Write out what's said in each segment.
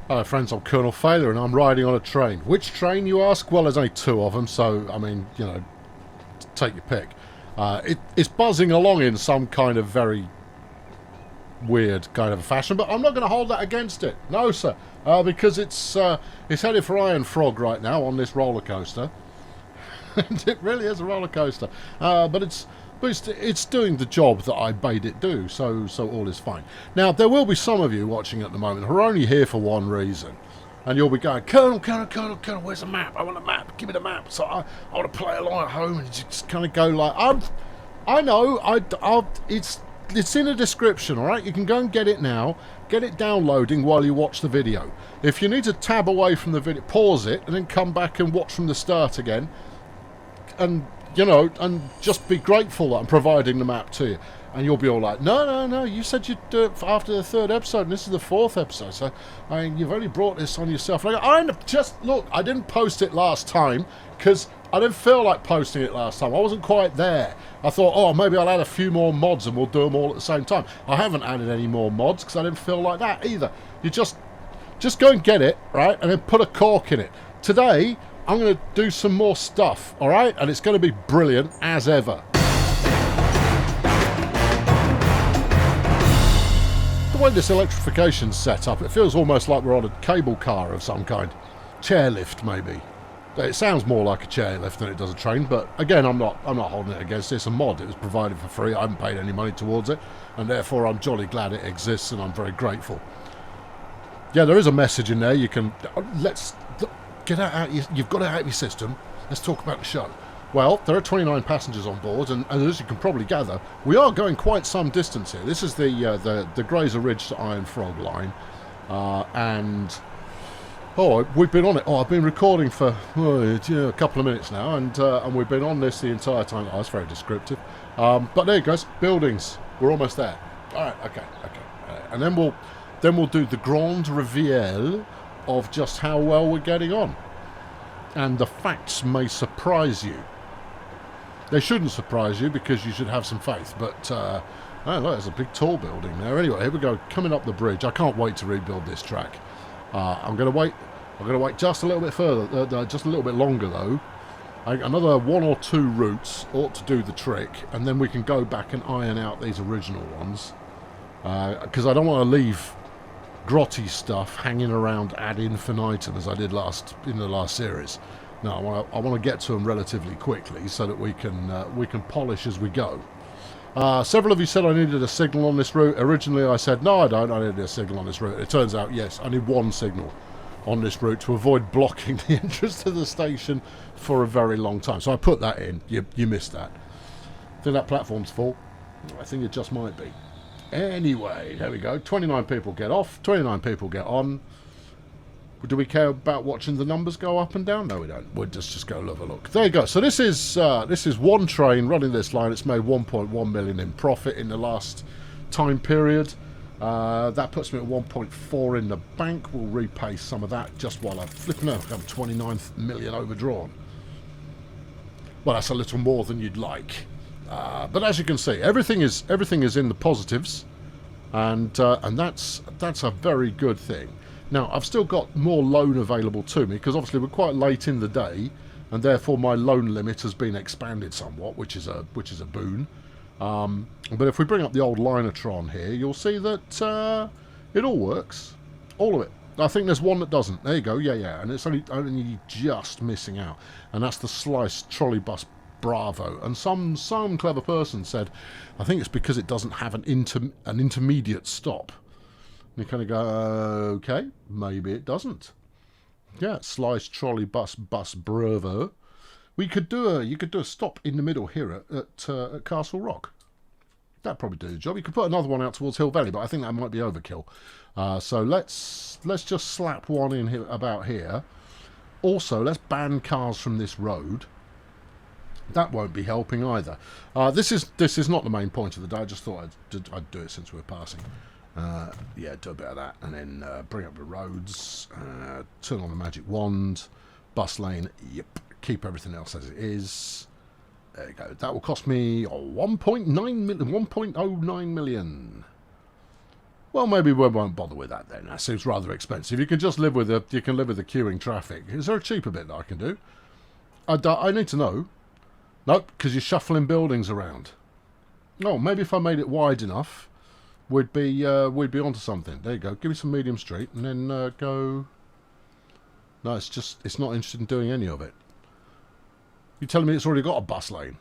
Hello friends, I'm Colonel Failure and I'm riding on a train. Which train, you ask? Well, there's only two of them, so, I mean, you know, take your pick. It's buzzing along in some kind of very weird kind of a fashion, but I'm not going to hold that against it. No, sir. Because it's headed for Iron Frog right now on this roller coaster. And it really is a roller coaster. But it's doing the job that I bade it do, so all is fine. Now, there will be some of you watching at the moment who are only here for one reason. And you'll be going, Colonel, where's the map? I want a map. Give me the map. So I want to play along at home and just kind of go like, I know, it's in the description, all right? You can go and get it now. Get it downloading while you watch the video. If you need to tab away from the video, pause it and then come back and watch from the start again. And and just be grateful that I'm providing the map to you. And you'll be all like, no, you said you'd do it after the third episode, and this is the fourth episode, so, I mean, you've only brought this on yourself. And I didn't post it last time, because I didn't feel like posting it last time. I wasn't quite there. I thought, oh, maybe I'll add a few more mods and we'll do them all at the same time. I haven't added any more mods, because I didn't feel like that either. You just go and get it, right, and then put a cork in it. Today, I'm going to do some more stuff, alright? And it's going to be brilliant as ever. The way this electrification's set up, it feels almost like we're on a cable car of some kind. Chairlift, maybe. It sounds more like a chairlift than it does a train, but again, I'm not holding it against it. It's a mod. It was provided for free. I haven't paid any money towards it, and therefore I'm jolly glad it exists, and I'm very grateful. Yeah, there is a message in there. You can... Get out you've got it out of your system. Let's talk about the show. Well, there are 29 passengers on board, and as you can probably gather, we are going quite some distance here. This is the Grazer Ridge to Iron Frog line, and we've been on it. I've been recording for a couple of minutes now, and we've been on this the entire time. That's very descriptive. But there you go, buildings. We're almost there. All right, okay, and then we'll do the grand reveal of just how well we're getting on. And the facts may surprise you. They shouldn't surprise you because you should have some faith, but oh look, there's a big tall building there. Anyway, here we go, coming up the bridge. I can't wait to rebuild this track. I'm going to wait just a little bit further, just a little bit longer though. Another one or two routes ought to do the trick, and then we can go back and iron out these original ones, because I don't want to leave grotty stuff hanging around ad infinitum as I did in the last series. No, I want to get to them relatively quickly so that we can polish as we go. Several of you said I needed a signal on this route. Originally I said no, I don't. I needed a signal on this route. It turns out yes, I need one signal on this route to avoid blocking the entrance to the station for a very long time. So I put that in. You missed that. I think that platform's full. I think it just might be. Anyway, there we go. 29 people get off, 29 people get on. Do we care about watching the numbers go up and down? No, we don't. We'll just go have a look. There you go. So this is one train running this line. It's made 1.1 million in profit in the last time period. That puts me at 1.4 in the bank. We'll repay some of that just while I'm flipping out. I'm 29 million overdrawn. Well, that's a little more than you'd like. But as you can see, everything is in the positives, and that's a very good thing. Now, I've still got more loan available to me because obviously we're quite late in the day, and therefore my loan limit has been expanded somewhat, which is a boon. But if we bring up the old Linotron here, you'll see that it all works, all of it. I think there's one that doesn't. There you go, yeah, and it's only just missing out, and that's the sliced trolley bus Bravo. And some clever person said, I think it's because it doesn't have an intermediate stop. And you kind of go, okay, maybe it doesn't. Yeah, sliced trolley bus Bravo. You could do a stop in the middle here at Castle Rock. That'd probably do the job. You could put another one out towards Hill Valley, but I think that might be overkill. So let's just slap one in here about here. Also, let's ban cars from this road. That won't be helping either. This is not the main point of the day. I just thought I'd do it since we're passing. Yeah, do a bit of that, and then bring up the roads. Turn on the magic wand. Bus lane. Yep. Keep everything else as it is. There you go. That will cost me 1.09 million. Well, maybe we won't bother with that then. That seems rather expensive. You can just live with the queuing traffic. Is there a cheaper bit that I can do? I need to know. Nope, because you're shuffling buildings around. Oh, maybe if I made it wide enough, we'd be onto something. There you go. Give me some medium street, and then go. No, it's not interested in doing any of it. You're telling me it's already got a bus lane,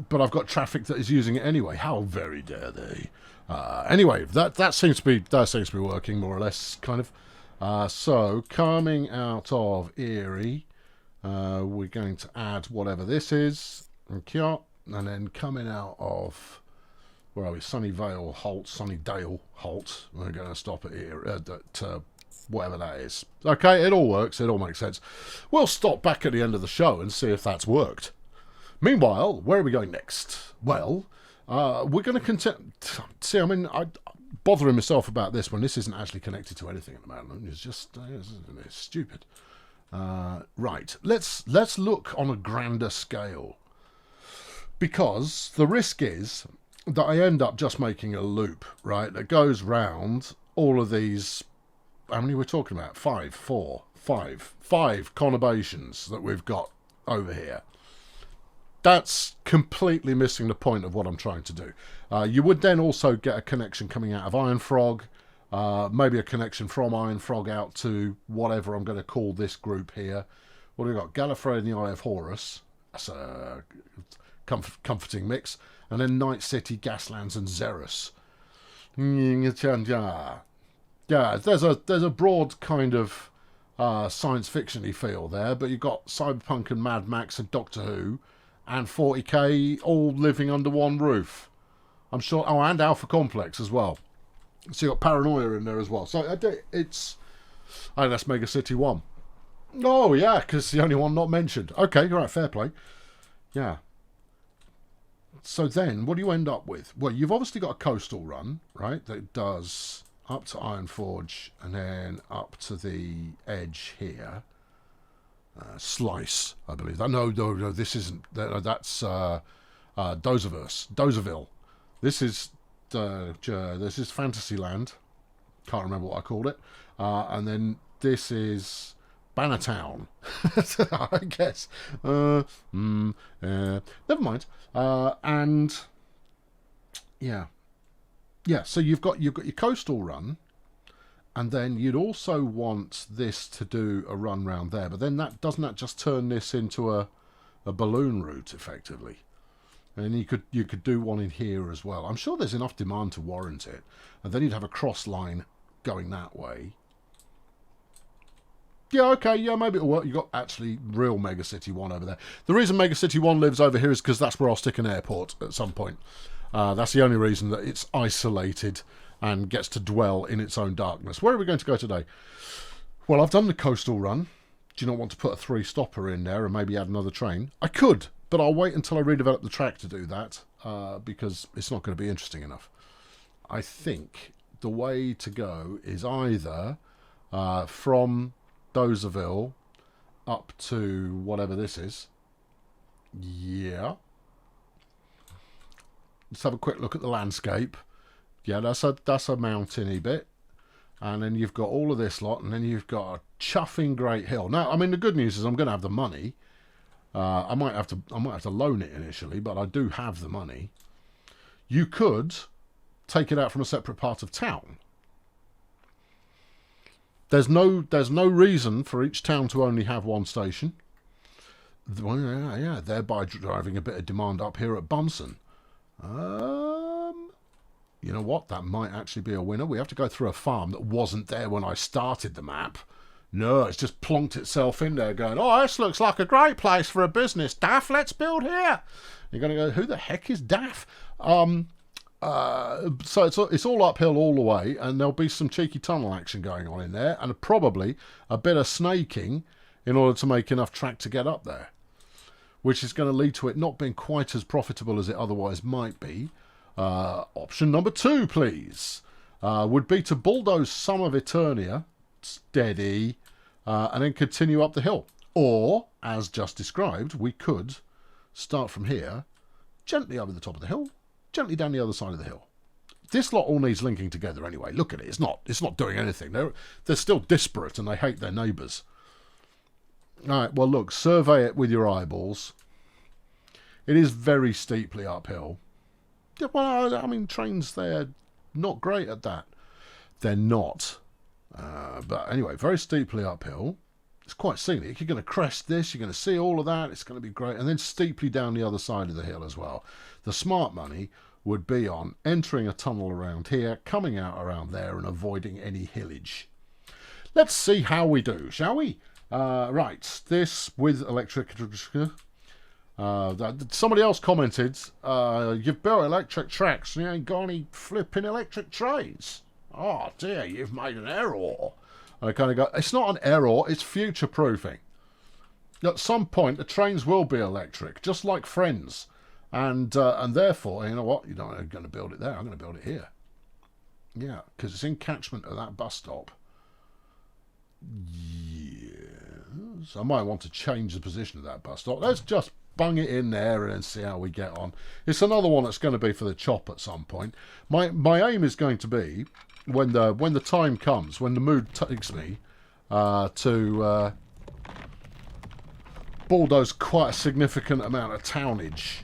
but I've got traffic that is using it anyway. How very dare they? Anyway, that seems to be working more or less, kind of. So coming out of Erie, we're going to add whatever this is, and then coming out of where are we? Sunnyvale Holt, Sunnydale Holt. We're going to stop at Erie, at whatever that is. Okay, it all works. It all makes sense. We'll stop back at the end of the show and see if that's worked. Meanwhile, where are we going next? Well, we're going to continue. See, I mean, I'm bothering myself about this when this isn't actually connected to anything at the moment. It's just it's stupid. Right, let's look on a grander scale, because the risk is that I end up just making a loop, right, that goes round all of these. How many we're talking about? Five conurbations that we've got over here. That's completely missing the point of what I'm trying to do. You would then also get a connection coming out of Iron Frog, maybe a connection from Iron Frog out to whatever I'm going to call this group here. What have we got? Gallifrey and the Eye of Horus. That's a comforting mix. And then Night City, Gaslands and Xeris. Yeah, there's a broad kind of science fiction-y feel there, but you've got Cyberpunk and Mad Max and Doctor Who and 40k all living under one roof. I'm sure. Oh, and Alpha Complex as well. So you've got Paranoia in there as well. So it's. Oh, that's Mega City 1. Oh, yeah, because it's the only one not mentioned. Okay, right, fair play. Yeah. So then, what do you end up with? Well, you've obviously got a coastal run, right, that does up to Ironforge and then up to the edge here. Slice, I believe. No, this isn't. That's Dozerville. This is Fantasyland. Can't remember what I called it. And then this is Bannertown, I guess. Never mind. And yeah. So you've got your coastal run. And then you'd also want this to do a run round there. But then doesn't that just turn this into a balloon route, effectively? And you could do one in here as well. I'm sure there's enough demand to warrant it. And then you'd have a cross line going that way. Yeah, okay, yeah, maybe it'll work. You've got actually real Mega City 1 over there. The reason Mega City 1 lives over here is because that's where I'll stick an airport at some point. That's the only reason that it's isolated and gets to dwell in its own darkness. Where are we going to go today? Well, I've done the coastal run. Do you not want to put a 3-stopper in there and maybe add another train? I could, but I'll wait until I redevelop the track to do that, because it's not going to be interesting enough. I think the way to go is either from Dozerville up to whatever this is. Yeah. Let's have a quick look at the landscape. Yeah, that's a mountainy bit, and then you've got all of this lot, and then you've got a chuffing great hill. Now, I mean, the good news is I'm going to have the money. I might have to loan it initially, but I do have the money. You could take it out from a separate part of town. There's no reason for each town to only have one station. Yeah, thereby driving a bit of demand up here at Bunsen. You know what? That might actually be a winner. We have to go through a farm that wasn't there when I started the map. No, it's just plonked itself in there going, oh, this looks like a great place for a business. Daff, let's build here. You're going to go, who the heck is Daff? So it's all uphill all the way, and there'll be some cheeky tunnel action going on in there, and probably a bit of snaking in order to make enough track to get up there, which is going to lead to it not being quite as profitable as it otherwise might be. Option number 2, please, would be to bulldoze some of Eternia, steady, and then continue up the hill. Or, as just described, we could start from here, gently over the top of the hill, gently down the other side of the hill. This lot all needs linking together anyway. Look at it. It's not doing anything. They're still disparate and they hate their neighbours. Alright, well look, survey it with your eyeballs. It is very steeply uphill. Yeah, well, I mean, trains, they're not great at that. They're not. But anyway, very steeply uphill. It's quite scenic. You're going to crest this. You're going to see all of that. It's going to be great. And then steeply down the other side of the hill as well. The smart money would be on entering a tunnel around here, coming out around there, and avoiding any hillage. Let's see how we do, shall we? Right, this with electric... somebody else commented, you've built electric tracks and you ain't got any flipping electric trains. Oh dear, you've made an error. I kind of go, it's not an error, it's future-proofing. At some point, the trains will be electric, just like Friends. And therefore, you know what? You're not going to build it there. I'm going to build it here. Yeah, because it's in catchment of that bus stop. Yes. I might want to change the position of that bus stop. Let's just bung it in there and then see how we get on. It's another one that's going to be for the chop at some point. My aim is going to be, when the time comes, when the mood takes me, to bulldoze quite a significant amount of townage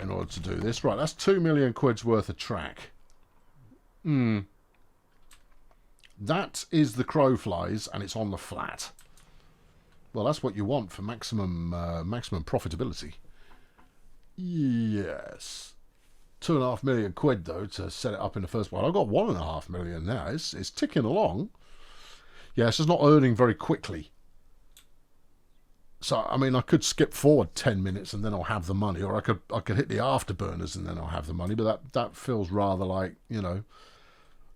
in order to do this. Right, that's 2 million quid's worth of track. That is the crow flies, and it's on the flat. Well, that's what you want for maximum profitability. Yes. 2.5 million quid, though, to set it up in the first place. I've got 1.5 million now. It's ticking along. Yeah, it's just not earning very quickly. So, I mean, I could skip forward 10 minutes and then I'll have the money, or I could hit the afterburners and then I'll have the money, but that feels rather like, you know,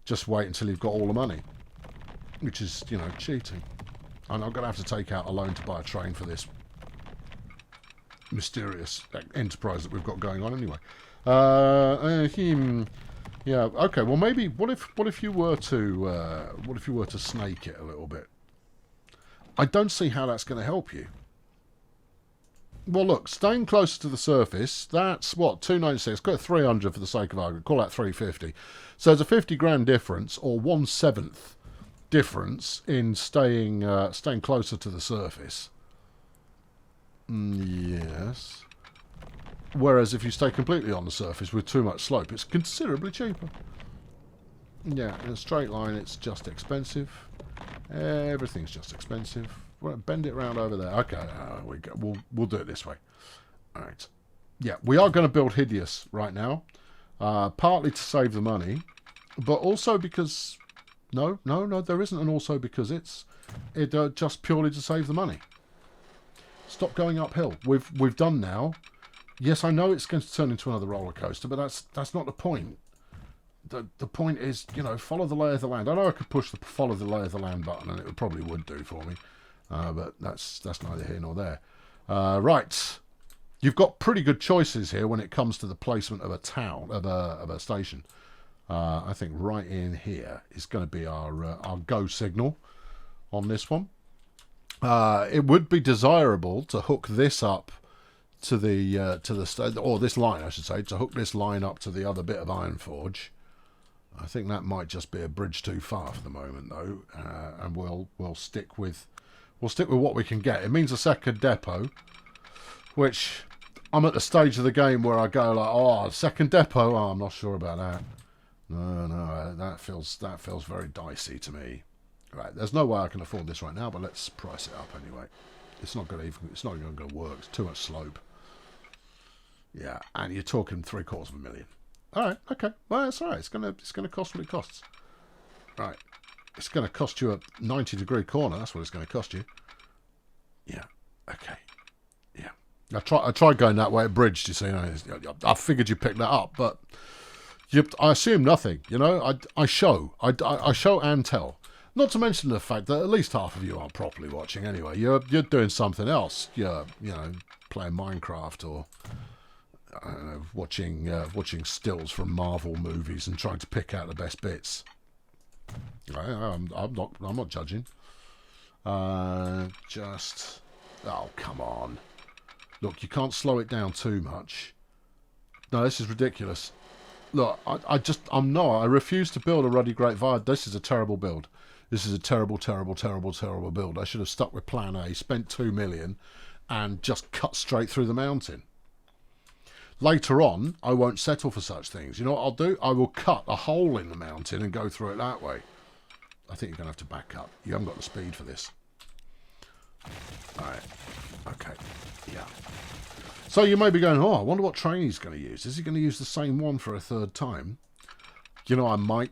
just wait until you've got all the money, which is, you know, cheating. And I'm going to have to take out a loan to buy a train for this mysterious enterprise that we've got going on anyway. Yeah, okay, well maybe, what if you were to snake it a little bit? I don't see how that's going to help you. Well, look, staying closer to the surface, that's, what, 296, got 300 for the sake of argument, call that 350. So there's a 50 grand difference, or 1/7 difference, in staying closer to the surface. Yes. Whereas if you stay completely on the surface with too much slope, it's considerably cheaper. Yeah, in a straight line, it's just expensive. Everything's just expensive. Well, bend it around over there. Okay, we'll do it this way. All right. Yeah, we are going to build Hideous right now, partly to save the money, but also because no, there isn't an also because it's just purely to save the money. Stop going uphill. We've done now. Yes, I know it's going to turn into another roller coaster, but that's not the point. The point is, you know, follow the lay of the land. I know I could push the follow the lay of the land button, and it probably would do for me, but that's neither here nor there. Right, you've got pretty good choices here when it comes to the placement of a town, of a station. I think right in here is going to be our go signal on this one. It would be desirable to hook this up to the or this line, I should say, to hook this line up to the other bit of Ironforge. I think that might just be a bridge too far for the moment, though, and we'll stick with what we can get. It means a second depot, which I'm at the stage of the game where I go like, oh, second depot. Oh, I'm not sure about that. No, that feels very dicey to me. Right, there's no way I can afford this right now, but let's price it up anyway. It's not even going to work. It's too much slope. Yeah, and you're talking $750,000. All right, okay. Well, that's all right. It's gonna cost what it costs. Right, it's going to cost you a 90-degree corner. That's what it's going to cost you. Yeah. Okay. Yeah. I tried going that way at bridge. You see, I figured you picked that up, but I assume nothing. You know, I show and tell. Not to mention the fact that at least half of you aren't properly watching anyway. You're doing something else. You're playing Minecraft or I don't know, watching stills from Marvel movies and trying to pick out the best bits. I'm not judging. Oh, come on. Look, you can't slow it down too much. No, this is ridiculous. Look, I refuse to build a ruddy great viaduct. This is a terrible build. This is a terrible, terrible, terrible, terrible build. I should have stuck with plan A, spent 2 million, and just cut straight through the mountain. Later on, I won't settle for such things. You know what I'll do? I will cut a hole in the mountain and go through it that way. I think you're going to have to back up. You haven't got the speed for this. Alright. Okay. Yeah. So you may be going, oh, I wonder what train he's going to use. Is he going to use the same one for a third time? You know, I might.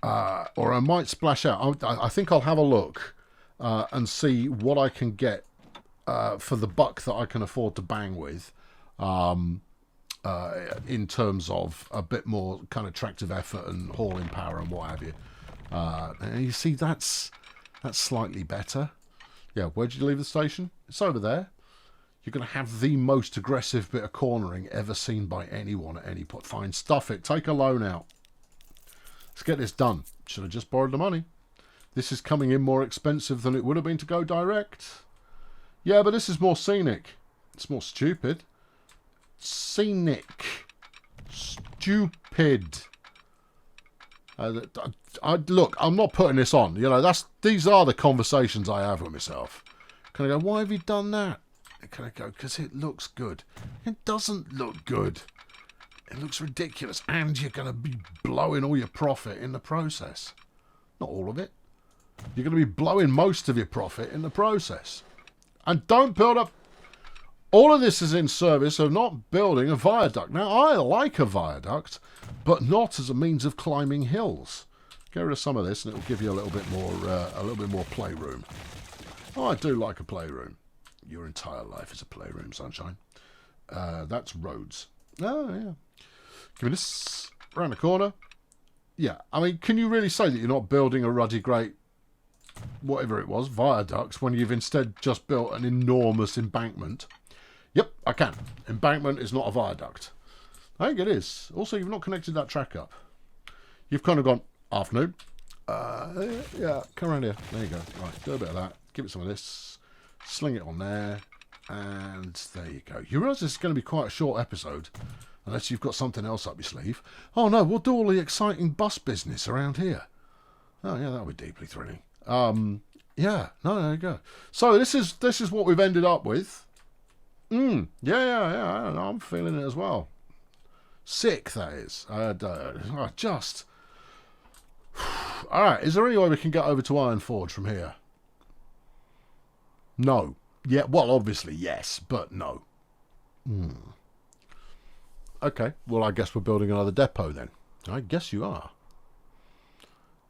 Or I might splash out. I think I'll have a look and see what I can get for the buck that I can afford to bang with. In terms of a bit more kind of tractive effort and hauling power and what have you. And you see, that's slightly better. Yeah, where did you leave the station? It's over there. You're going to have the most aggressive bit of cornering ever seen by anyone at any point. Fine, stuff it. Take a loan out. Let's get this done. Should have just borrowed the money. This is coming in more expensive than it would have been to go direct. Yeah, but this is more scenic. It's more stupid. Scenic. Stupid. Look, I'm not putting this on. You know, these are the conversations I have with myself. Can I go, why have you done that? And can I go, because it looks good. It doesn't look good. It looks ridiculous. And you're going to be blowing all your profit in the process. Not all of it. You're going to be blowing most of your profit in the process. And don't build up. All of this is in service of not building a viaduct. Now, I like a viaduct, but not as a means of climbing hills. Get rid of some of this, and it will give you a little bit more playroom. Oh, I do like a playroom. Your entire life is a playroom, sunshine. That's roads. Oh, yeah. Give me this around the corner. Yeah, I mean, can you really say that you're not building a ruddy great, whatever it was, viaduct, when you've instead just built an enormous embankment? Yep, I can. Embankment is not a viaduct. I think it is. Also, you've not connected that track up. You've kind of gone, afternoon. Yeah, come around here. There you go. Right, do a bit of that. Give it some of this. Sling it on there. And there you go. You realise this is going to be quite a short episode. Unless you've got something else up your sleeve. Oh, no, we'll do all the exciting bus business around here. Oh, yeah, that'll be deeply thrilling. Yeah, no, there you go. So this is what we've ended up with. Yeah, I'm feeling it as well. Sick, that is. Just. Alright, is there any way we can get over to Ironforge from here? No. Yeah, well, obviously, yes, but no. Okay, well, I guess we're building another depot then. I guess you are.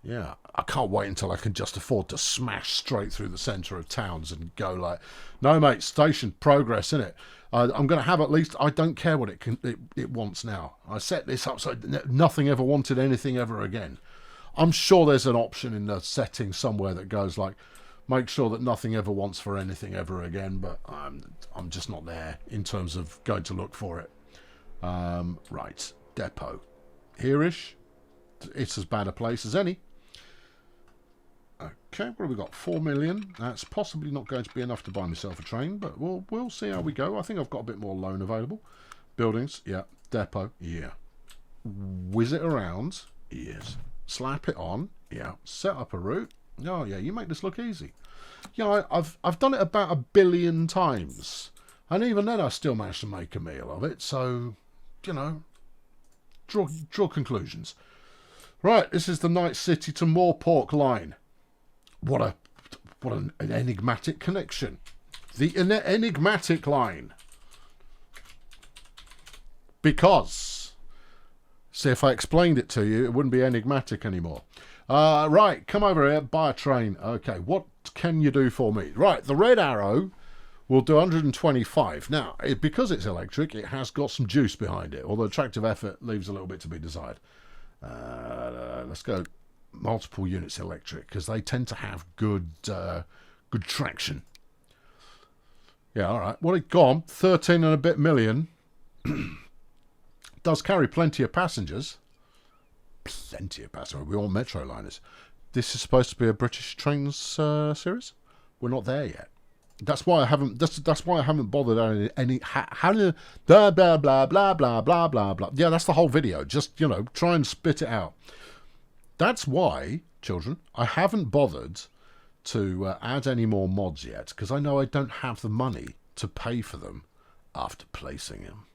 Yeah, I can't wait until I can just afford to smash straight through the centre of towns and go like, no, mate, station progress, innit? I'm going to have at least, I don't care what it wants now. I set this up so nothing ever wanted anything ever again. I'm sure there's an option in the setting somewhere that goes like, make sure that nothing ever wants for anything ever again, but I'm just not there in terms of going to look for it. Right, depot. Here-ish. It's as bad a place as any. Okay, what have we got? 4 million. That's possibly not going to be enough to buy myself a train, but we'll see how we go. I think I've got a bit more loan available. Buildings, yeah. Depot, yeah. Whiz it around, yes. Slap it on, yeah. Set up a route. Oh yeah, you make this look easy. Yeah, I've done it about 1 billion times, and even then I still managed to make a meal of it. So, you know, draw conclusions. Right, this is the Night City to Moorpork line. What an enigmatic connection. The enigmatic line. Because, see, if I explained it to you, it wouldn't be enigmatic anymore. Right, come over here, buy a train. Okay, what can you do for me? Right, the red arrow will do 125. Now, because it's electric, it has got some juice behind it, although attractive effort leaves a little bit to be desired. Let's go multiple units electric, because they tend to have good traction. Yeah, all right. Well, it gone 13 and a bit million. Does carry plenty of passengers. Plenty of passengers. We're all metro liners. This is supposed to be a British Trains series. We're not there yet. That's why I haven't. That's why I haven't bothered any. How blah blah blah blah blah blah blah blah. Yeah, that's the whole video. Just try and spit it out. That's why, children, I haven't bothered to add any more mods yet, because I know I don't have the money to pay for them after placing them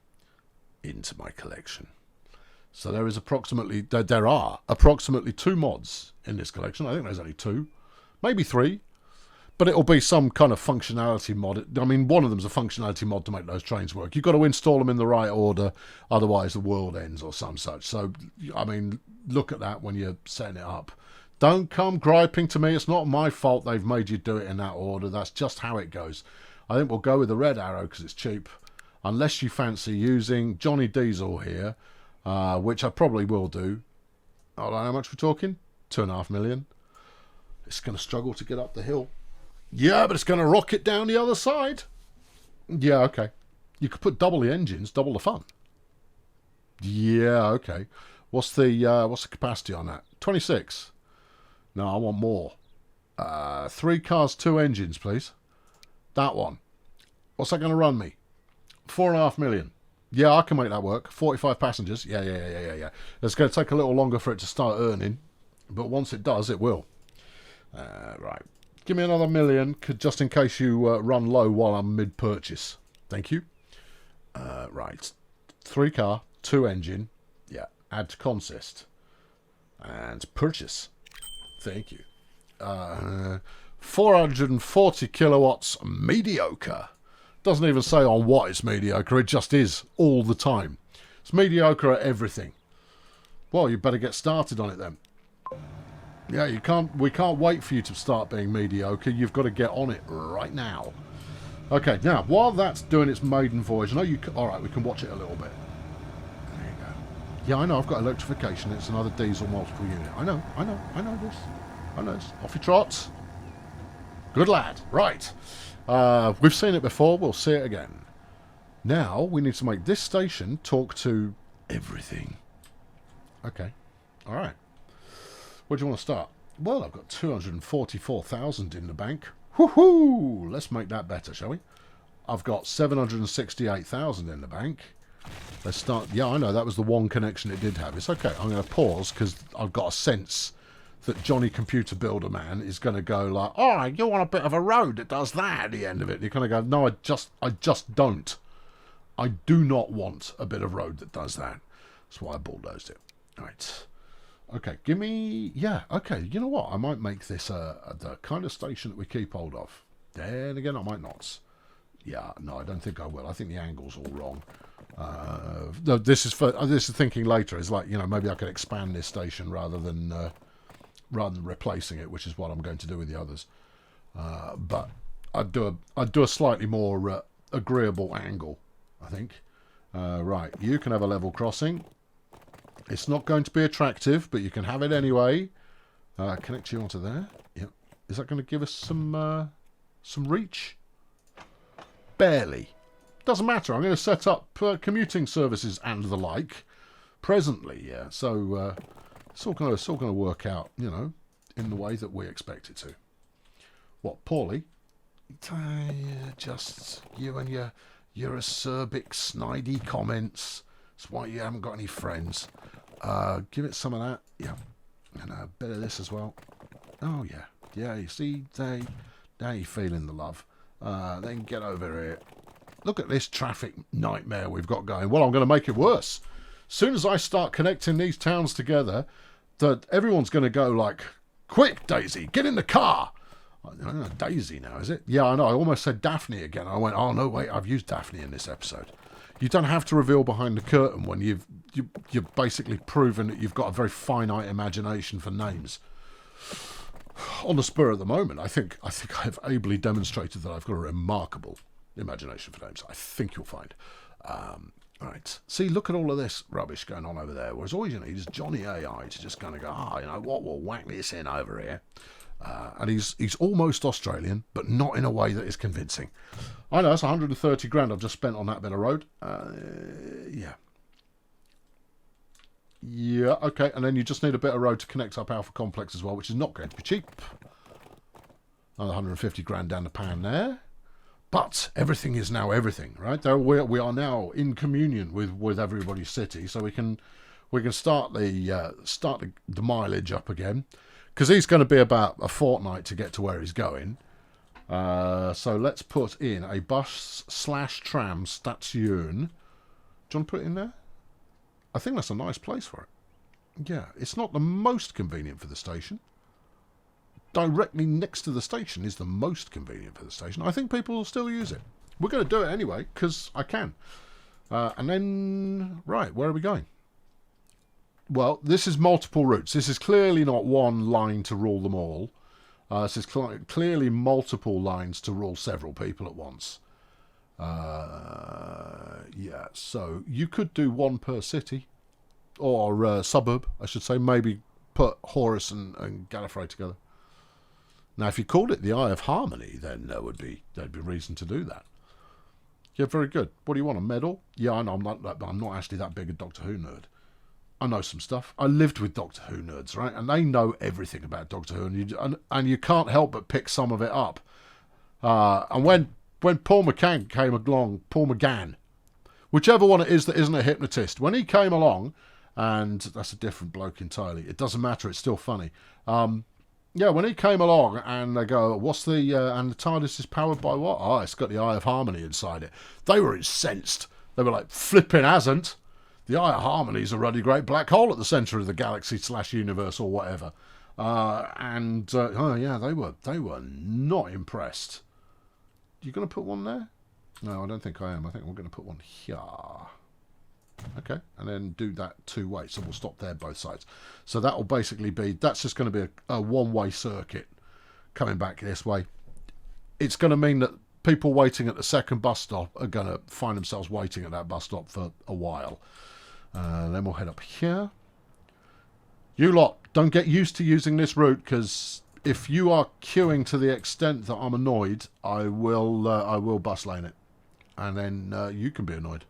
into my collection. So there are approximately 2 mods in this collection. I think there's only 2, maybe 3. But it'll be some kind of functionality mod. I mean, one of them's a functionality mod to make those trains work. You've got to install them in the right order, otherwise the world ends or some such. So, I mean, look at that when you're setting it up. Don't come griping to me. It's not my fault they've made you do it in that order. That's just how it goes. I think we'll go with the red arrow because it's cheap. Unless you fancy using Johnny Diesel here, which I probably will do. I don't know how much we're talking. 2.5 million. It's going to struggle to get up the hill. Yeah, but it's going to rocket down the other side. Yeah, okay. You could put double the engines, double the fun. Yeah, okay. What's the capacity on that? 26. No, I want more. 3 cars, 2 engines, please. That one. What's that going to run me? 4.5 million. Yeah, I can make that work. 45 passengers. Yeah. It's going to take a little longer for it to start earning, but once it does, it will. Right. Give me another 1 million, just in case you run low while I'm mid-purchase. Thank you. Right. 3 car, 2 engine. Yeah. Add to consist. And purchase. Thank you. 440 kilowatts, mediocre. Doesn't even say on what it's mediocre. It just is all the time. It's mediocre at everything. Well, you better get started on it then. Yeah, we can't wait for you to start being mediocre. You've got to get on it right now. Okay, now, while that's doing its maiden voyage, I know alright, we can watch it a little bit. There you go. Yeah, I know, I've got electrification. It's another diesel multiple unit. I know this. I know this. Off your trots. Good lad. Right. We've seen it before, we'll see it again. Now, we need to make this station talk to everything. Okay. Alright. Where do you want to start? Well, I've got 244,000 in the bank. Woohoo! Let's make that better, shall we? I've got 768,000 in the bank. Let's start. Yeah, I know, that was the one connection it did have. It's okay. I'm going to pause because I've got a sense that Johnny Computer Builder Man is going to go like, oh, you want a bit of a road that does that at the end of it. You're going to go, no, I just don't. I do not want a bit of road that does that. That's why I bulldozed it. All right. Okay, give me... Yeah, okay, you know what? I might make this the kind of station that we keep hold of. Then again, I might not. Yeah, no, I don't think I will. I think the angle's all wrong. No, this is thinking later. It's like, maybe I could expand this station rather than replacing it, which is what I'm going to do with the others. But I'd do a slightly more agreeable angle, I think. Right, you can have a level crossing. It's not going to be attractive, but you can have it anyway. Connect you onto there. Yep. Is that going to give us some reach? Barely. Doesn't matter. I'm going to set up commuting services and the like presently. Yeah. So it's all going to work out, in the way that we expect it to. What, poorly? Just you and your acerbic, snidey comments. That's why you haven't got any friends. Give it some of that. Yeah. And a bit of this as well. Oh, yeah. Yeah, you see, now you're feeling the love. Then get over here. Look at this traffic nightmare we've got going. Well, I'm going to make it worse. As soon as I start connecting these towns together, that everyone's going to go like, quick, Daisy, get in the car. I don't know, Daisy now, is it? Yeah, I know. I almost said Daphne again. I went, oh, no, wait, I've used Daphne in this episode. You don't have to reveal behind the curtain when you've basically proven that you've got a very finite imagination for names. On the spur of the moment, I think I've ably demonstrated that I've got a remarkable imagination for names. I think you'll find. Right. See, look at all of this rubbish going on over there. Whereas all you need is Johnny AI to just kind of go, what, we'll whack this in over here. And he's almost Australian, but not in a way that is convincing. I know, that's 130 grand I've just spent on that bit of road. Yeah. Yeah, okay. And then you just need a bit of road to connect up Alpha Complex as well, which is not going to be cheap. Another 150 grand down the pan there. But everything is now everything, right? We are now in communion with everybody's city, so we can start the mileage up again, because he's going to be about a fortnight to get to where he's going. So let's put in a bus/tram station. Do you want to put it in there? I think that's a nice place for it. Yeah, it's not the most convenient for the station. Directly next to the station is the most convenient for the station. I think people will still use it. We're going to do it anyway, because I can. And then, right, where are we going? Well, this is multiple routes. This is clearly not one line to rule them all. This is clearly multiple lines to rule several people at once. Yeah, so you could do one per city. Or suburb, I should say. Maybe put Horus and Gallifrey together. Now, if you called it the Eye of Harmony, then there'd be reason to do that. Yeah, very good. What do you want, a medal? Yeah, I know, I'm not actually that big a Doctor Who nerd. I know some stuff. I lived with Doctor Who nerds, right? And they know everything about Doctor Who, and you can't help but pick some of it up. And when Paul McCann came along, Paul McGann, whichever one it is that isn't a hypnotist, when he came along, and that's a different bloke entirely. It doesn't matter. It's still funny. Yeah, when he came along and they go, what's the, and the TARDIS is powered by what? Oh, it's got the Eye of Harmony inside it. They were incensed. They were like, flipping hasn't. The Eye of Harmony is a ruddy great black hole at the centre of the galaxy/universe or whatever. Oh yeah, they were not impressed. You going to put one there? No, I don't think I am. I think we're going to put one here. Okay, and then do that two-way, so we'll stop there both sides. So that will basically be, that's just going to be a one-way circuit coming back this way. It's going to mean that people waiting at the second bus stop are going to find themselves waiting at that bus stop for a while. Then we'll head up here. You lot, don't get used to using this route, because if you are queuing to the extent that I'm annoyed, I will bus lane it. And then you can be annoyed.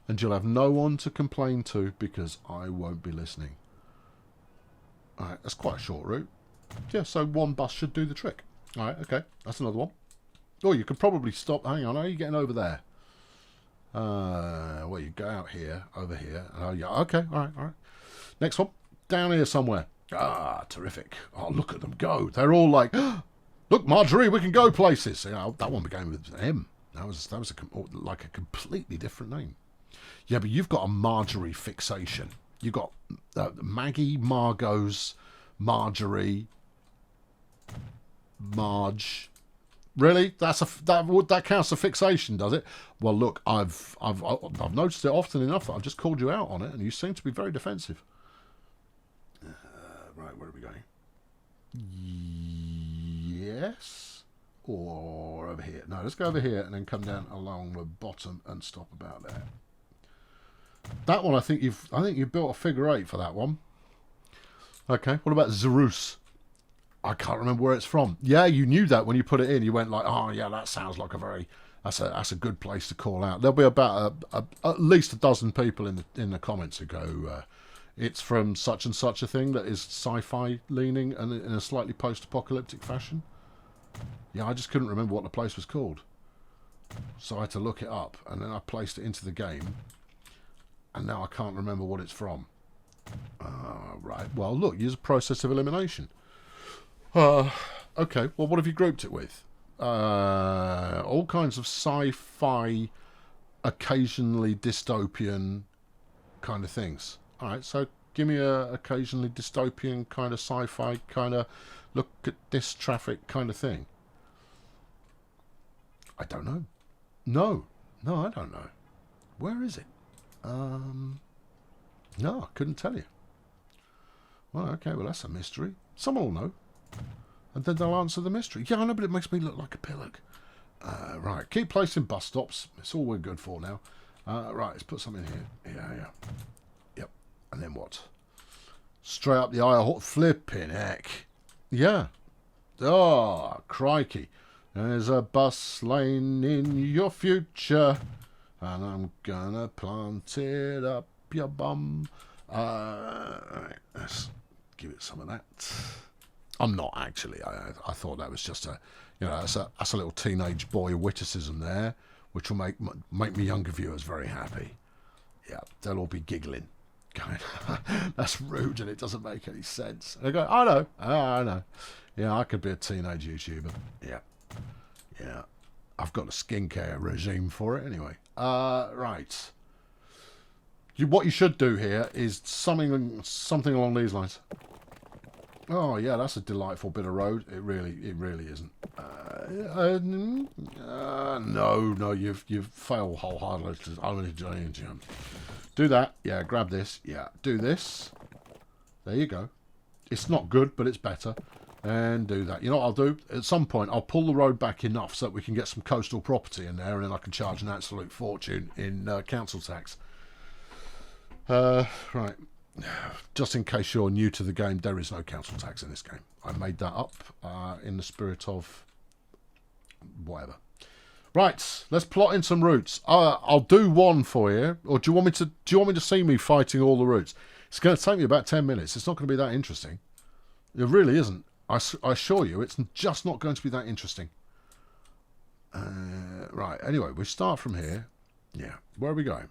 And you'll have no one to complain to, because I won't be listening. Alright, that's quite a short route. Yeah, so one bus should do the trick. Alright, okay, that's another one. Oh, you could probably stop. Hang on, how are you getting over there? Well, you go out here, over here. Oh, yeah, okay, alright. Next one, down here somewhere. Ah, terrific. Oh, look at them go. They're all like, look, Marjorie, we can go places. You know, that one began with an M. That was like a completely different name. Yeah, but you've got a Marjorie fixation. You've got Maggie, Margot's, Marjorie, Marge. Really? That counts as a fixation, does it? Well, look, I've noticed it often enough that I've just called you out on it, and you seem to be very defensive. Right, where are we going? Yes, or over here? No, let's go over here and then come down along the bottom and stop about there. That one, I think you've built a figure 8 for that one. Okay, what about Zerus? I can't remember where it's from. Yeah, you knew that when you put it in. You went like, oh yeah, that sounds like that's a good place to call out. There'll be about at least a dozen people in the comments who go, it's from such and such a thing that is sci-fi leaning and in a slightly post-apocalyptic fashion. Yeah, I just couldn't remember what the place was called, so I had to look it up, and then I placed it into the game. And now I can't remember what it's from. Right. Well, look, use a process of elimination. Okay. Well, what have you grouped it with? All kinds of sci-fi, occasionally dystopian kind of things. All right. So give me a occasionally dystopian kind of sci-fi kind of look at this traffic kind of thing. I don't know. No, I don't know. Where is it? No, I couldn't tell you. Well, okay, well, that's a mystery. Someone will know. And then they'll answer the mystery. Yeah, I know, but it makes me look like a pillock. Right, keep placing bus stops. It's all we're good for now. Right, let's put something here. Yeah. Yep. And then what? Straight up the aisle. Flipping heck. Yeah. Oh, crikey. There's a bus lane in your future. And I'm gonna plant it up your bum. Right, let's give it some of that. I'm not actually. I thought that was just a, you know, that's a little teenage boy witticism there, which will make me younger viewers very happy. Yeah, they'll all be giggling, going, "That's rude and it doesn't make any sense." And I go, I know. Yeah, I could be a teenage YouTuber. Yeah, yeah. I've got a skincare regime for it anyway. Right. What you should do here is something along these lines. Oh yeah, that's a delightful bit of road. It really isn't. No, you've failed wholeheartedly. Do that. Yeah, grab this. Yeah, do this. There you go. It's not good, but it's better. And do that. You know what I'll do? At some point, I'll pull the road back enough so that we can get some coastal property in there, and then I can charge an absolute fortune in council tax. Right. Just in case you're new to the game, there is no council tax in this game. I made that up in the spirit of whatever. Right, let's plot in some routes. I'll do one for you, or do you want me to see me fighting all the routes? It's going to take me about 10 minutes. It's not going to be that interesting. It really isn't. I assure you, it's just not going to be that interesting. Right. Anyway, we start from here. Yeah. Where are we going?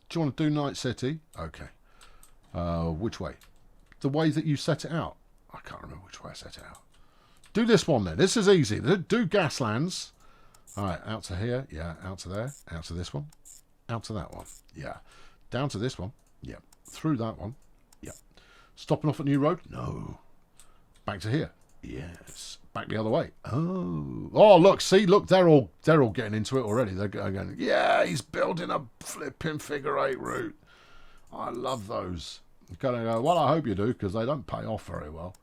Do you want to do Night City? Okay. Which way? The way that you set it out. I can't remember which way I set it out. Do this one then. This is easy. Do Gaslands. Alright, out to here. Yeah, out to there. Out to this one. Out to that one. Yeah. Down to this one. Yep. Through that one. Yep. Stopping off at New Road? No. Back to here. Yes. Back the other way. Oh, look, see, look, they're all getting into it already. They're going, yeah, he's building a flipping figure 8 route. I love those. You're going to go, well, I hope you do, because they don't pay off very well.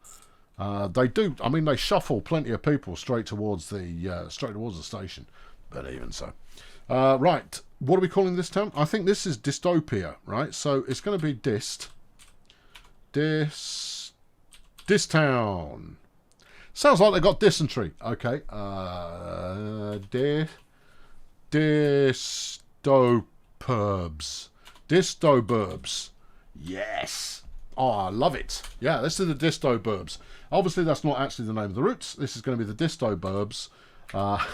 They do. I mean, they shuffle plenty of people straight towards the station. But even so, right. What are we calling this town? I think this is Dystopia, right? So it's going to be Distown. Sounds like they got dysentery. Okay. Distoburbs. Yes. Oh, I love it. Yeah, this is the Distoburbs. Obviously, that's not actually the name of the routes. This is going to be the Distoburbs. I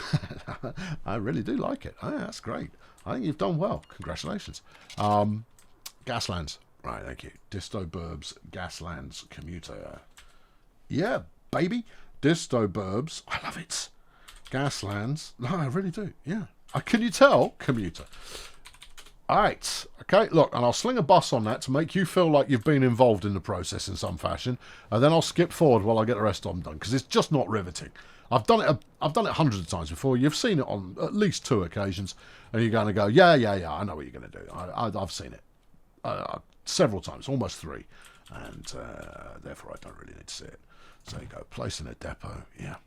really do like it. Oh, that's great. I think you've done well. Congratulations. Gaslands. Right, thank you. Distoburbs, Gaslands, commuter. Yeah, baby. Distoburbs. I love it. Gaslands. No, I really do. Yeah. Can you tell? Commuter. Alright, okay, look, and I'll sling a bus on that to make you feel like you've been involved in the process in some fashion, and then I'll skip forward while I get the rest of them done, because it's just not riveting. I've done it hundreds of times before. You've seen it on at least 2 occasions, and you're going to go, yeah, I know what you're going to do. I've seen it several times, almost 3, and therefore I don't really need to see it. So you go, placing a depot, yeah.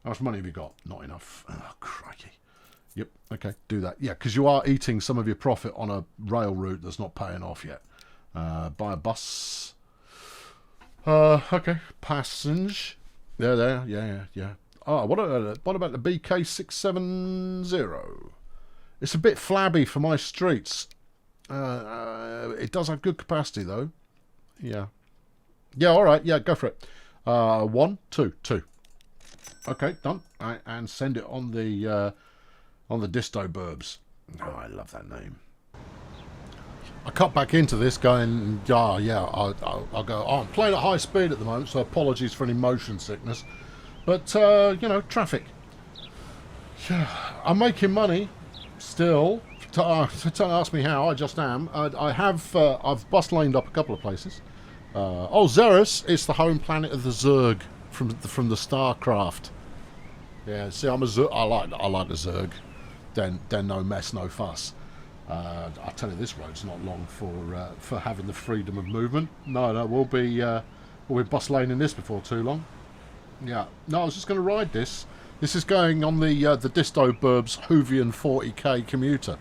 How much money have you got? Not enough. Oh, crikey. Yep, okay, do that. Yeah, because you are eating some of your profit on a rail route that's not paying off yet. Buy a bus. Okay, passage. There, yeah. Oh, what about the BK670? It's a bit flabby for my streets. It does have good capacity, though. Yeah. Yeah, all right, yeah, go for it. 1, 2. Okay, done. Right, and send it on the Distoburbs. Oh, I love that name. I cut back into this going, I'll go, I'm playing at high speed at the moment, so apologies for any motion sickness. But, traffic. I'm making money still. Don't ask me how, I just am. I've bus laned up a couple of places. Xeris is the home planet of the Zerg from the StarCraft. Yeah, see, I'm a Zerg. I like the Zerg. Then no mess, no fuss. I tell you, this road's not long for having the freedom of movement. No, we'll be bus laning this before too long. Yeah, no, I was just going to ride this. This is going on the Distoburbs Hoovian 40k commuter.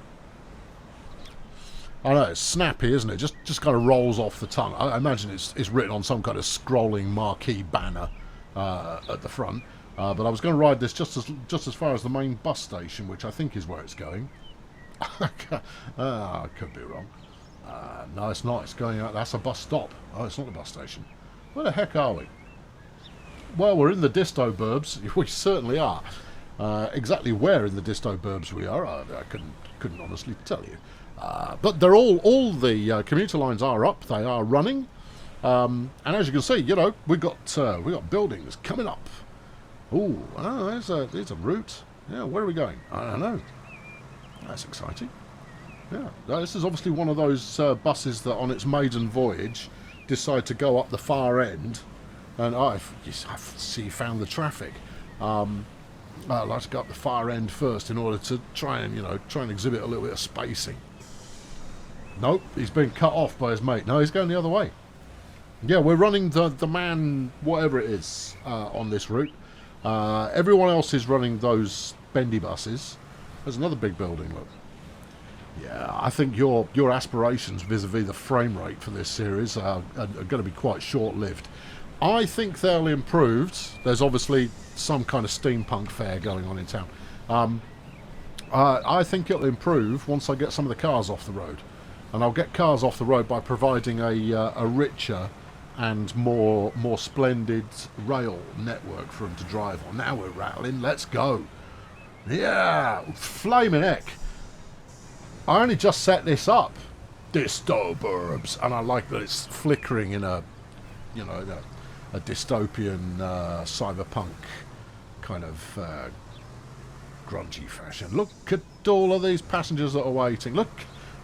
I know, it's snappy, isn't it? Just kind of rolls off the tongue. I imagine it's written on some kind of scrolling marquee banner at the front. But I was going to ride this just as far as the main bus station, which I think is where it's going. I could be wrong. No, it's not. It's going out. That's a bus stop. Oh, it's not the bus station. Where the heck are we? Well, we're in the disto burbs. We certainly are. Exactly where in the disto burbs we are, I couldn't honestly tell you. But they're all the commuter lines are up. They are running. And as you can see, you know, we got buildings coming up. Ooh, there's a route. Yeah, where are we going? I don't know. That's exciting. Yeah, this is obviously one of those buses that on its maiden voyage decide to go up the far end. And I see you found the traffic. I'd like to go up the far end first in order to try and exhibit a little bit of spacing. Nope, he's been cut off by his mate. No, he's going the other way. Yeah, we're running the man, whatever it is, on this route. Everyone else is running those bendy buses. There's another big building, look. Yeah, I think your aspirations vis-a-vis the frame rate for this series are going to be quite short-lived. I think they'll improve. There's obviously some kind of steampunk fair going on in town. I think it'll improve once I get some of the cars off the road. And I'll get cars off the road by providing a richer and more splendid rail network for them to drive on. Now we're rattling. Let's go. Yeah, flaming heck. I only just set this up. Disto burbs. And I like that it's flickering in a dystopian cyberpunk kind of grungy fashion. Look at all of these passengers that are waiting. Look.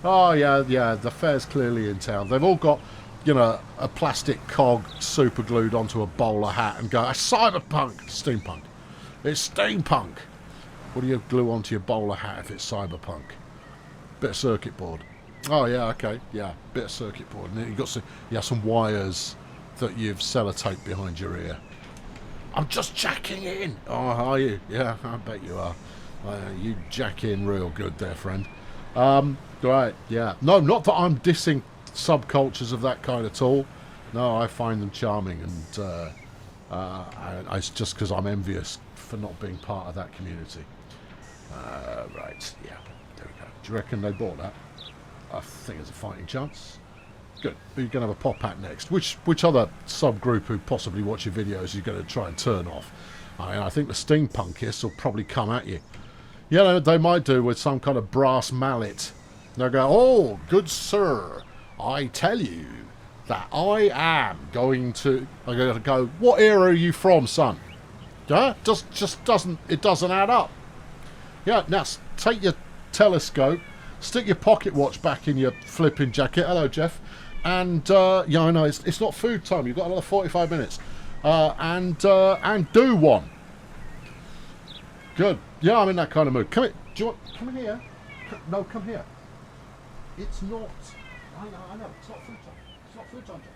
Oh, yeah, the fair's clearly in town. They've all got, a plastic cog super glued onto a bowler hat and go, cyberpunk, steampunk. It's steampunk. What do you glue onto your bowler hat if it's cyberpunk? Bit of circuit board. Oh, yeah, okay, yeah, bit of circuit board. And then you've got some wires that you've sellotaped behind your ear. I'm just jacking in. Oh, are you? Yeah, I bet you are. You jack in real good there, friend. Right, yeah. No, not that I'm dissing subcultures of that kind at all. No, I find them charming, and it's just because I'm envious for not being part of that community. Right, yeah, there we go. Do you reckon they bought that? I think there's a fighting chance. Good. Who are you going to have a pop at next? Which other subgroup who possibly watch your videos are you going to try and turn off? I think the steampunkists will probably come at you. They might do with some kind of brass mallet. They'll go, oh, good sir, I tell you that I am going to... I'm going to go, what era are you from, son? Yeah, just doesn't add up. Yeah, now take your telescope, stick your pocket watch back in your flipping jacket. Hello, Jeff. And, I know, it's not food time. You've got another 45 minutes. And do one. Good. Yeah, I'm in that kind of mood. Come in here. No, come here. It's not. I know. It's not food time. It's not food time, Jeff.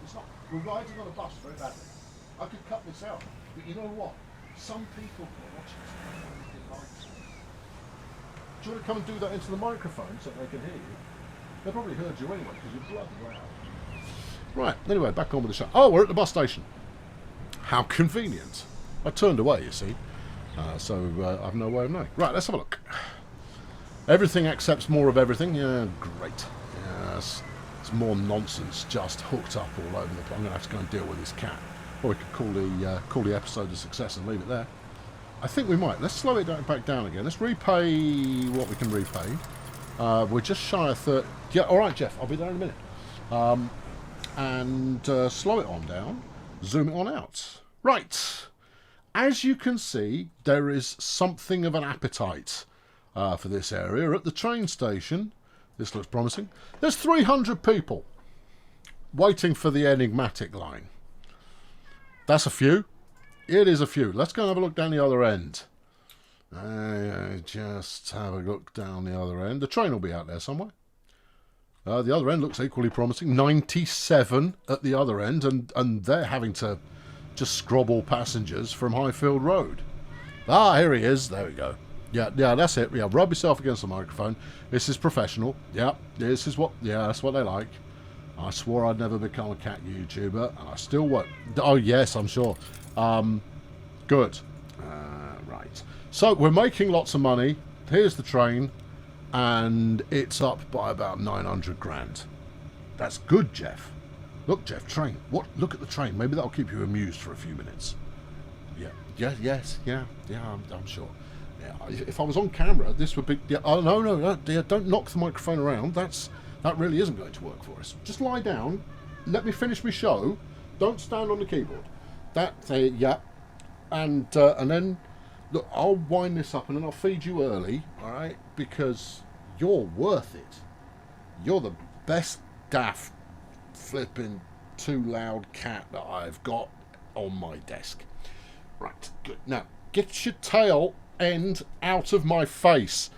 It's not. We're riding on a bus very badly. I could cut this out, but you know what? Some people are watching this. Do you want to come and do that into the microphone so they can hear you? They probably heard you anyway because you're bloody loud. Right. Anyway, back on with the show. Oh, we're at the bus station. How convenient. I turned away, you see. So I've no way of knowing. Right, let's have a look. Everything accepts more of everything. Yeah, great. Yes, it's more nonsense just hooked up all over the place. I'm going to have to go and deal with this cat. Or we could call the episode a success and leave it there. I think we might. Let's slow it back down again. Let's repay what we can repay. We're just shy of 30. Yeah, all right, Jeff. I'll be there in a minute. And slow it on down. Zoom it on out. Right. As you can see, there is something of an appetite for this area. At the train station, this looks promising. There's 300 people waiting for the enigmatic line. That's a few. It is a few. Let's go and have a look down the other end. Just have a look down the other end. The train will be out there somewhere. The other end looks equally promising. 97 at the other end, and they're having to just scrub all passengers from Highfield Road. Ah, here he is. There we go. Yeah, that's it. Yeah, rub yourself against the microphone. This is professional. Yeah, that's what they like. I swore I'd never become a cat YouTuber, and I still won't. Oh, yes, I'm sure. Good. Right. So, we're making lots of money. Here's the train, and it's up by about 900 grand. That's good, Jeff. Look, Jeff, train. What? Look at the train. Maybe that'll keep you amused for a few minutes. Yeah. Yeah. Yes. Yeah. Yeah. I'm sure. Yeah. If I was on camera, this would be. Yeah. Oh no, dear! Don't knock the microphone around. That really isn't going to work for us. Just lie down. Let me finish my show. Don't stand on the keyboard. Yeah. And then look, I'll wind this up and then I'll feed you early. All right, because you're worth it. You're the best daft flipping too loud cat that I've got on my desk. Right, good. Now, get your tail end out of my face.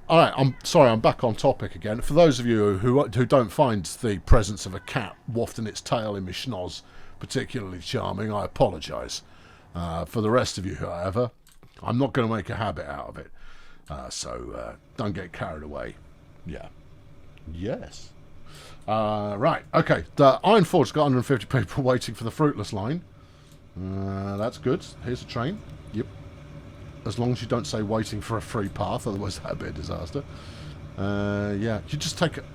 Alright, I'm sorry, I'm back on topic again. For those of you who don't find the presence of a cat wafting its tail in my schnoz particularly charming, I apologise. For the rest of you, however, I'm not going to make a habit out of it. So don't get carried away. Yeah. Yes. Right, okay. The Iron Forge's got 150 people waiting for the Fruitless line. That's good. Here's a train. Yep. As long as you don't say waiting for a free path, otherwise that'd be a disaster. Yeah, you just take it.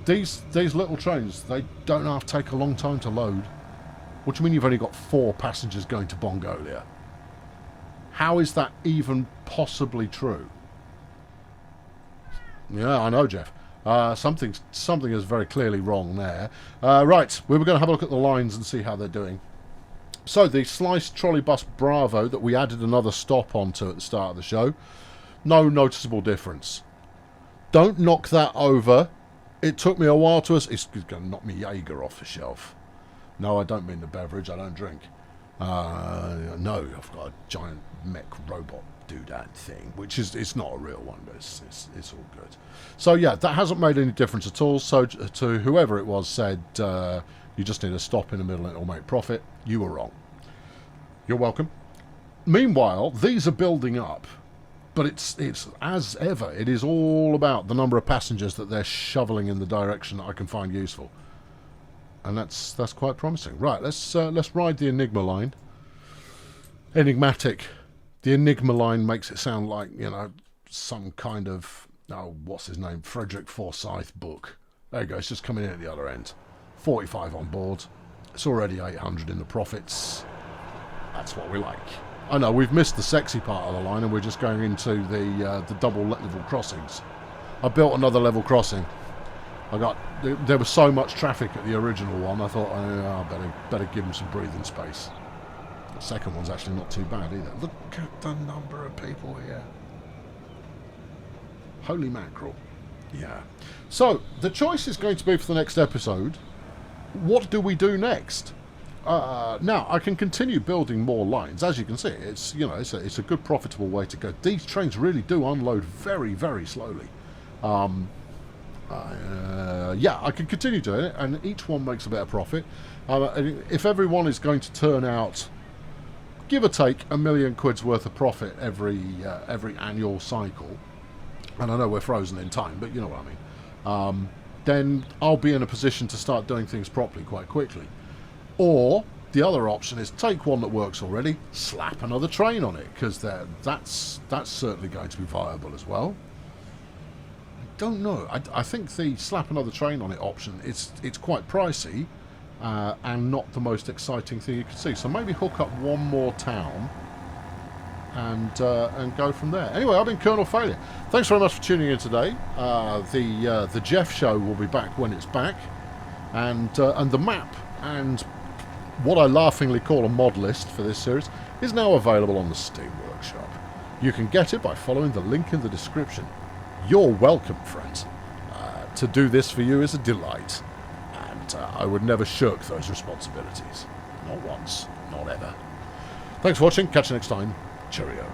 These little trains, they don't have to take a long time to load. What do you mean you've only got 4 passengers going to Bongolia? How is that even possibly true? Yeah, I know, Jeff. Something is very clearly wrong there. Right, we were going to have a look at the lines and see how they're doing. So, the sliced trolleybus Bravo that we added another stop onto at the start of the show, no noticeable difference. Don't knock that over. It took me a while to... It's going to knock me Jaeger off the shelf. No, I don't mean the beverage. I don't drink. No, I've got a giant mech robot doodad thing, which is it's not a real one, but it's all good. So yeah, that hasn't made any difference at all. So to whoever it was said you just need to stop in the middle and it'll make profit, you were wrong. You're welcome. Meanwhile, these are building up, but it's as ever. It is all about the number of passengers that they're shoveling in the direction that I can find useful, and that's quite promising. Right, let's ride the Enigma line. Enigmatic. The Enigma line makes it sound like, you know, some kind of, oh, what's his name, Frederick Forsyth book. There you go, it's just coming in at the other end. 45 on board. It's already 800 in the profits. That's what we like. I know, we've missed the sexy part of the line and we're just going into the double level crossings. I built another level crossing. There was so much traffic at the original one, I thought, I better give them some breathing space. The second one's actually not too bad either. Look at the number of people here. Holy mackerel. Yeah. So, the choice is going to be for the next episode, what do we do next? Now, I can continue building more lines. As you can see, it's a good profitable way to go. These trains really do unload very, very slowly. Yeah, I can continue doing it, and each one makes a bit of profit. If everyone is going to turn out, give or take, £1 million worth of profit every annual cycle, and I know we're frozen in time, but you know what I mean, then I'll be in a position to start doing things properly quite quickly. Or the other option is take one that works already, slap another train on it, because that's certainly going to be viable as well. Don't know. I think the slap another train on it option, it's quite pricey and not the most exciting thing you can see. So maybe hook up one more town and go from there. Anyway, I've been Colonel Failure. Thanks very much for tuning in today. The Jeff Show will be back when it's back, and the map and what I laughingly call a mod list for this series is now available on the Steam Workshop. You can get it by following the link in the description. You're welcome, friends. To do this for you is a delight, and I would never shirk those responsibilities. Not once, not ever. Thanks for watching. Catch you next time. Cheerio.